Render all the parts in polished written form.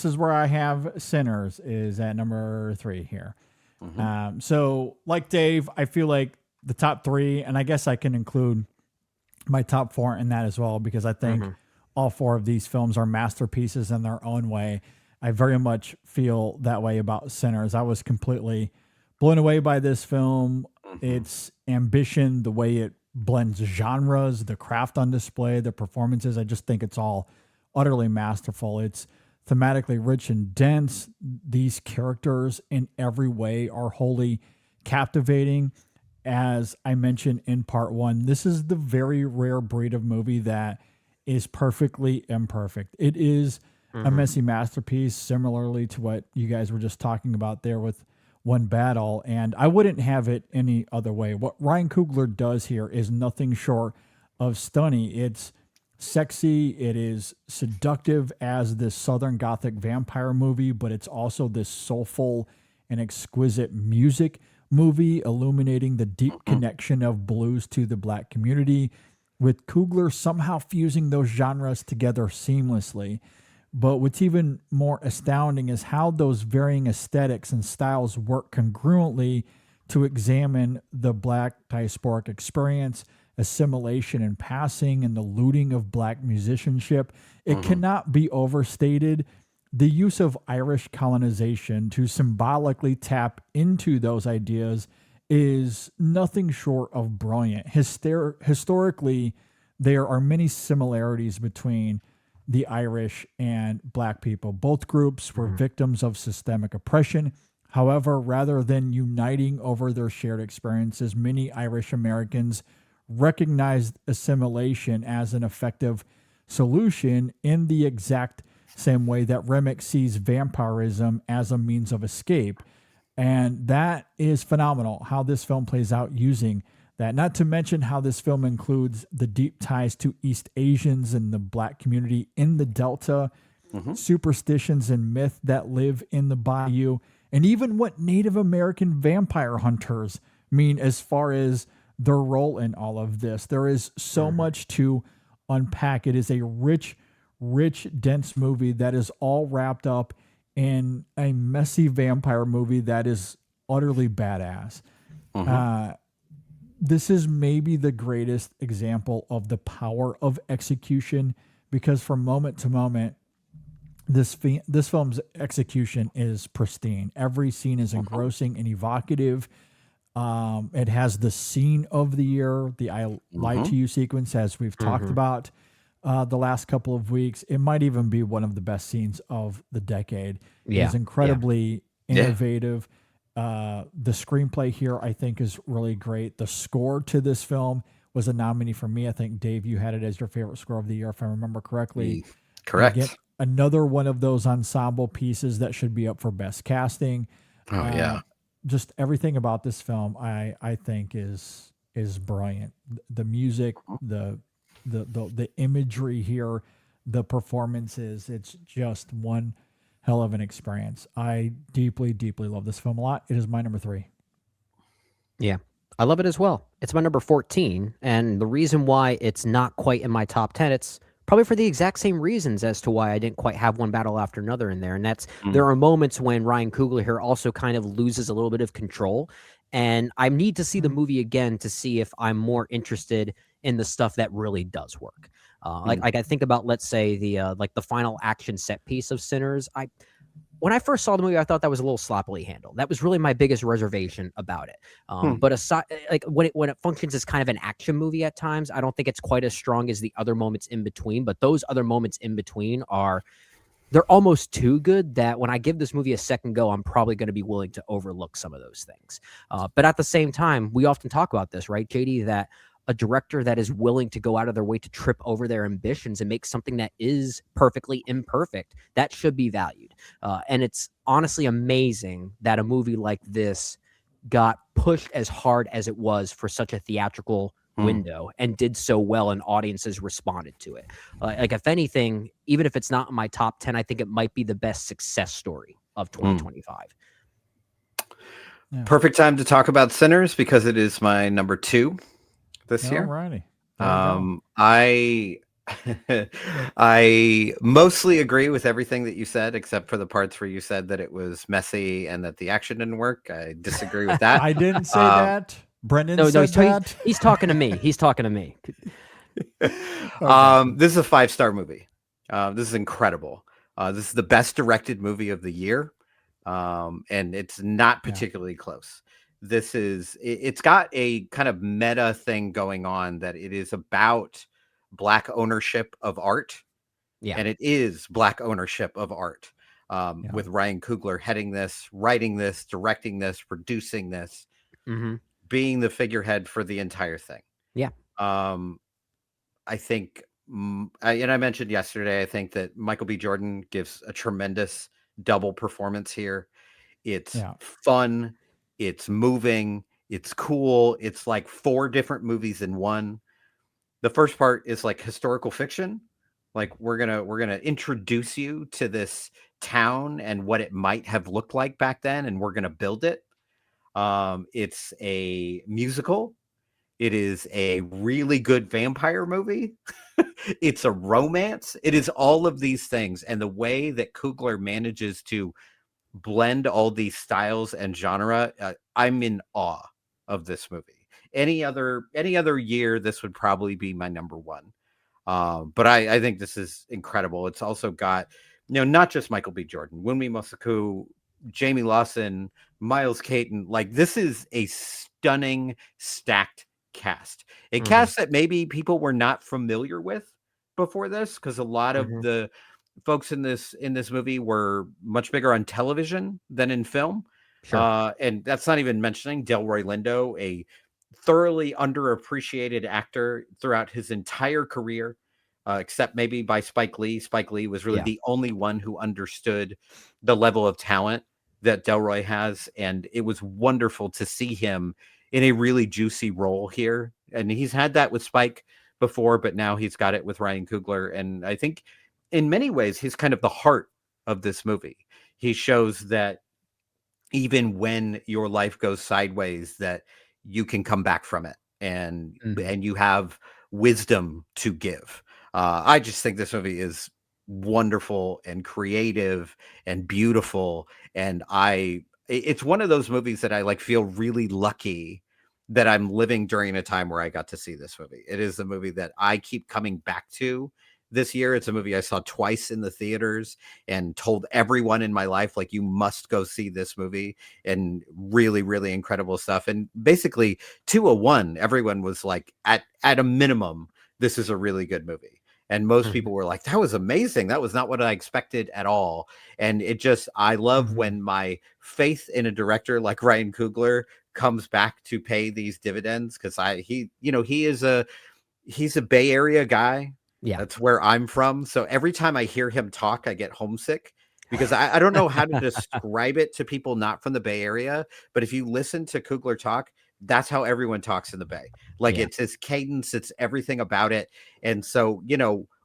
this is where I have Sinners is at number 3 here. Mm-hmm. So like Dave, I feel like the top 3, and I guess I can include my top 4 in that as well, because I think all 4 of these films are masterpieces in their own way. I very much feel that way about Sinners. I was completely blown away by this film. Its ambition, the way it blends genres, the craft on display, the performances. I just think it's all utterly masterful. It's thematically rich and dense. These characters in every way are wholly captivating. As I mentioned in part 1, this is the very rare breed of movie that is perfectly imperfect. It is a messy masterpiece, similarly to what you guys were just talking about there with One Battle, and I wouldn't have it any other way. What Ryan Coogler does here is nothing short of stunning. It's sexy, it is seductive as this Southern Gothic vampire movie, but it's also this soulful and exquisite music movie illuminating the deep connection of blues to the Black community, with Coogler somehow fusing those genres together seamlessly. But what's even more astounding is how those varying aesthetics and styles work congruently to examine the Black diasporic experience, assimilation and passing, and the looting of Black musicianship. It cannot be overstated. The use of Irish colonization to symbolically tap into those ideas is nothing short of brilliant. Historically, there are many similarities between the Irish and Black people. Both groups were victims of systemic oppression. However, rather than uniting over their shared experiences, many Irish Americans recognized assimilation as an effective solution in the exact same way that Remick sees vampirism as a means of escape. And that is phenomenal how this film plays out using that. Not to mention how this film includes the deep ties to East Asians and the Black community in the Delta, superstitions and myth that live in the bayou, and even what Native American vampire hunters mean as far as their role in all of this. There is so much to unpack. It is a rich, dense movie that is all wrapped up in a messy vampire movie that is utterly badass. This is maybe the greatest example of the power of execution, because from moment to moment, this film's execution is pristine. Every scene is engrossing and evocative. It has the scene of the year, the I Lied to You sequence, as we've talked about the last couple of weeks. It might even be one of the best scenes of the decade. It is incredibly innovative. The screenplay here, I think, is really great. The score to this film was a nominee for me. I think, Dave, you had it as your favorite score of the year, if I remember correctly. Correct. Again, another one of those ensemble pieces that should be up for best casting. Just everything about this film, I think, is brilliant. The music, the imagery here, the performances, it's just one hell of an experience. I deeply, deeply love this film a lot. It is my number 3. Yeah, I love it as well. It's my number 14, and the reason why it's not quite in my top 10, it's probably for the exact same reasons as to why I didn't quite have one battle after another in there, and that's there are moments when Ryan Coogler here also kind of loses a little bit of control, and I need to see the movie again to see if I'm more interested in the stuff that really does work. Like I think about, let's say, the final action set piece of Sinners. When I first saw the movie, I thought that was a little sloppily handled. That was really my biggest reservation about it. But aside, like when it functions as kind of an action movie at times, I don't think it's quite as strong as the other moments in between. But those other moments in between they're almost too good that when I give this movie a second go, I'm probably going to be willing to overlook some of those things. But at the same time, we often talk about this, right, JD, that a director that is willing to go out of their way to trip over their ambitions and make something that is perfectly imperfect, that should be valued. And it's honestly amazing that a movie like this got pushed as hard as it was for such a theatrical window and did so well, and audiences responded to it. Like, if anything, even if it's not in my top 10, I think it might be the best success story of 2025. Yeah. Perfect time to talk about Sinners, because it is my number 2 this year. Alrighty. I I mostly agree with everything that you said, except for the parts where you said that it was messy and that the action didn't work. I disagree with that. I didn't say Um, that. Brendan No, said that. he's talking to me. He's talking to me. Okay. this is a 5-star movie. This is incredible. This is the best directed movie of the year, and it's not Yeah. particularly close. It's got a kind of meta thing going on that it is about Black ownership of art, Yeah. and it is Black ownership of art. Yeah. With Ryan Coogler heading this, writing this, directing this, producing this, Mm-hmm. being the figurehead for the entire thing. Yeah. Um, I think, and I mentioned yesterday, I think that Michael B. Jordan gives a tremendous double performance here. It's Yeah. fun, it's moving, it's cool. It's like 4 different movies in one. The first part is like historical fiction. Like we're gonna introduce you to this town and what it might have looked like back then, and we're gonna build it. It's a musical. It is a really good vampire movie. It's a romance. It is all of these things. And the way that Coogler manages to blend all these styles and genre, I'm in awe of this movie. Any other year, this would probably be my number one. But I think this is incredible. It's also got, not just Michael B. Jordan, Wunmi Mosaku, Jamie Lawson, Miles Caton. Like, this is a stunning, stacked cast. A Mm-hmm. cast that maybe people were not familiar with before this, because a lot of Mm-hmm. the folks in this movie were much bigger on television than in film. Sure. And that's not even mentioning Delroy Lindo, a thoroughly underappreciated actor throughout his entire career, except maybe by Spike Lee. Spike Lee was really Yeah. the only one who understood the level of talent that Delroy has, and it was wonderful to see him in a really juicy role here. And he's had that with Spike before, but now he's got it with Ryan Coogler, and I think in many ways he's kind of the heart of this movie. He shows that even when your life goes sideways, that you can come back from it, and Mm-hmm. and you have wisdom to give. I just think this movie is wonderful and creative and beautiful, and it's one of those movies that I like feel really lucky that I'm living during a time where I got to see this movie. It is the movie that I keep coming back to this year. It's a movie I saw twice in the theaters and told everyone in my life, like, you must go see this movie, and really, really incredible stuff. And basically 201, everyone was like, at a minimum, this is a really good movie. And most Mm-hmm. people were like, that was amazing. That was not what I expected at all. And I love Mhm. when my faith in a director like Ryan Coogler comes back to pay these dividends, because he's a Bay Area guy. Yeah. That's where I'm from. So every time I hear him talk, I get homesick, because I don't know how to describe it to people not from the Bay Area. But if you listen to Coogler talk, that's how everyone talks in the Bay. Like, Yeah. it's his cadence, it's everything about it. And so,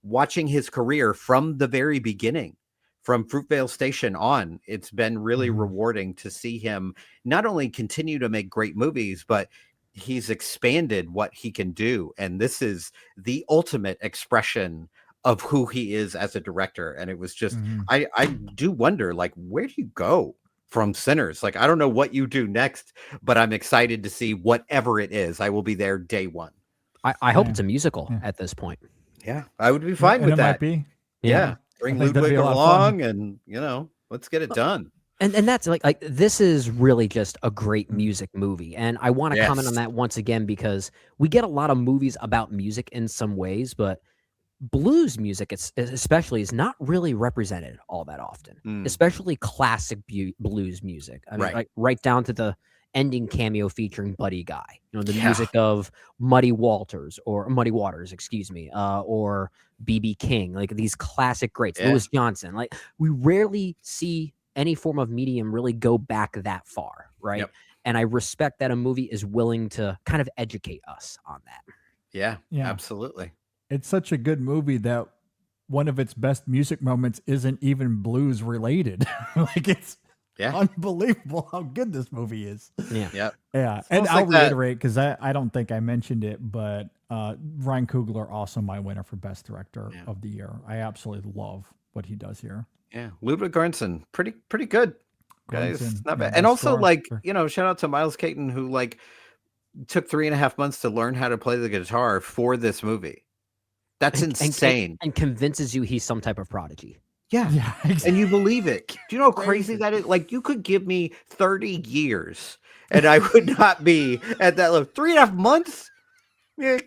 watching his career from the very beginning, from Fruitvale Station on, it's been really Mhm. rewarding to see him not only continue to make great movies, but he's expanded what he can do. And this is the ultimate expression of who he is as a director. And it was just, Mhm. I do wonder, like, where do you go from Sinners? Like, I don't know what you do next, but I'm excited to see whatever it is. I will be there day one. I hope Yeah. it's a musical Yeah. at this point. Yeah, I would be Yeah, fine and with it might that. be. Yeah. Yeah, I bring think that'd be Ludwig a lot of fun. along, and let's get it done. And that's like this is really just a great Mm. music movie. And I want to comment on Yes. that once again because we get a lot of movies about music in some ways, but blues music especially is not really represented all that often, Mm, especially classic blues music. I mean, right. like right down to the ending cameo featuring Buddy Guy, the Yeah. music of Muddy Waters, excuse me, or BB King, like these classic greats, Yeah. Louis Johnson. Like we rarely see any form of medium really go back that far, right? Yep. And I respect that a movie is willing to kind of educate us on that. Yeah. Yeah. Absolutely. It's such a good movie that one of its best music moments isn't even blues related. Like, it's Yeah. Unbelievable how good this movie is. Yeah. Yep. Yeah, and Almost I'll like that. reiterate because I don't think I mentioned it, but Ryan Coogler also my winner for best director of the year. I absolutely love what he does here. Yeah. Ludwig Göransson, pretty good. Guys, Göransson, not yeah, bad. And best also, score. like, shout out to Miles Caton, who like took 3.5 months to learn how to play the guitar for this movie. That's insane. And convinces you he's some type of prodigy. Yeah. exactly. And you believe it. Do you know how crazy that is? Like, you could give me 30 years and I would not be at that level. 3.5 months? Yeah,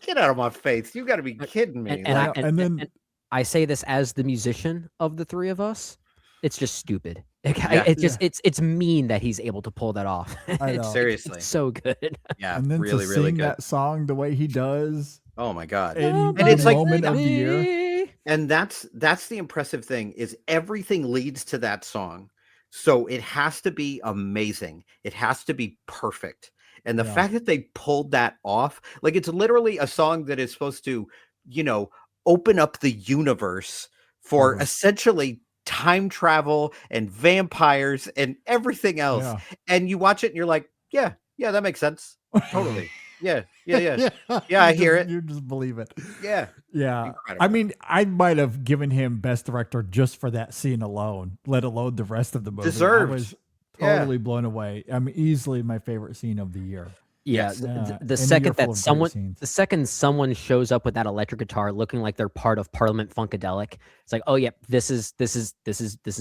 get out of my face. You got to be kidding me. And I say this as the musician of the three of us. It's just stupid. It's mean that he's able to pull that off. Seriously. It's so good. Yeah, and then really, to really sing good. that song the way he does. Oh my God. And it's like moment of the year. And that's the impressive thing is everything leads to that song. So it has to be amazing. It has to be perfect. And the fact that they pulled that off, like it's literally a song that is supposed to, open up the universe for essentially time travel and vampires and everything else. Yeah. And you watch it and you're like, yeah, that makes sense. Totally. Yeah. I hear it. You just believe it. Yeah. Incredible. I mean, I might have given him best director just for that scene alone, let alone the rest of the movie. Deserved. I was totally blown away. I mean, easily my favorite scene of the year. Yeah, the second someone shows up with that electric guitar looking like they're part of Parliament Funkadelic, it's like, oh yeah, this is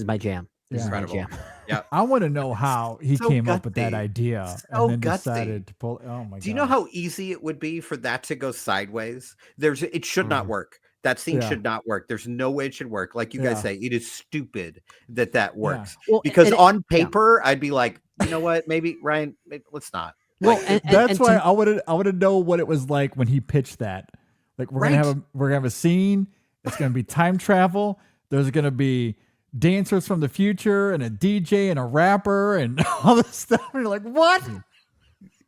my jam. This is my jam. Yeah. I want to know how he came up with that idea and then decided to pull. Oh my god! Do you know how easy it would be for that to go sideways? It should not work. That scene should not work. There's no way it should work. Like you guys say, it is stupid that works. Well, because on paper, I'd be like, you know what? Maybe Ryan, let's not. Well, that's why I want to know what it was like when he pitched that. Like we're gonna have a scene. It's gonna be time travel. There's gonna be dancers from the future and a DJ and a rapper and all this stuff. And you're like, what?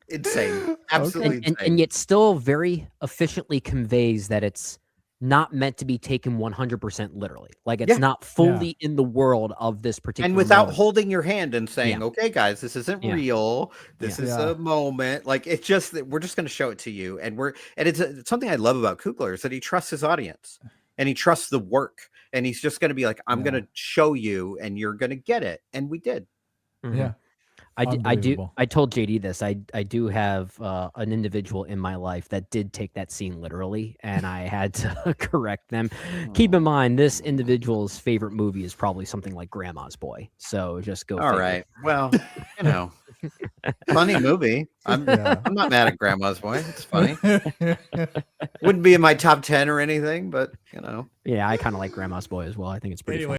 Insane. Absolutely insane. And yet still very efficiently conveys that it's not meant to be taken 100% literally. Like it's not fully in the world of this particular and without moment. holding your hand and saying, okay, guys, this isn't real. This is a moment. Like it's just that we're just going to show it to you. And it's something I love about Coogler is that he trusts his audience and he trusts the work. And he's just going to be like, I'm going to show you and you're going to get it. And we did. Mm-hmm. Yeah. I told JD this. I do have an individual in my life that did take that scene literally, and I had to correct them. Keep in mind, this individual's favorite movie is probably something like Grandma's Boy. So just go. All right. Well, funny movie. I'm not mad at Grandma's Boy. It's funny. Wouldn't be in my top 10 or anything, but Yeah, I kind of like Grandma's Boy as well. I think it's pretty funny.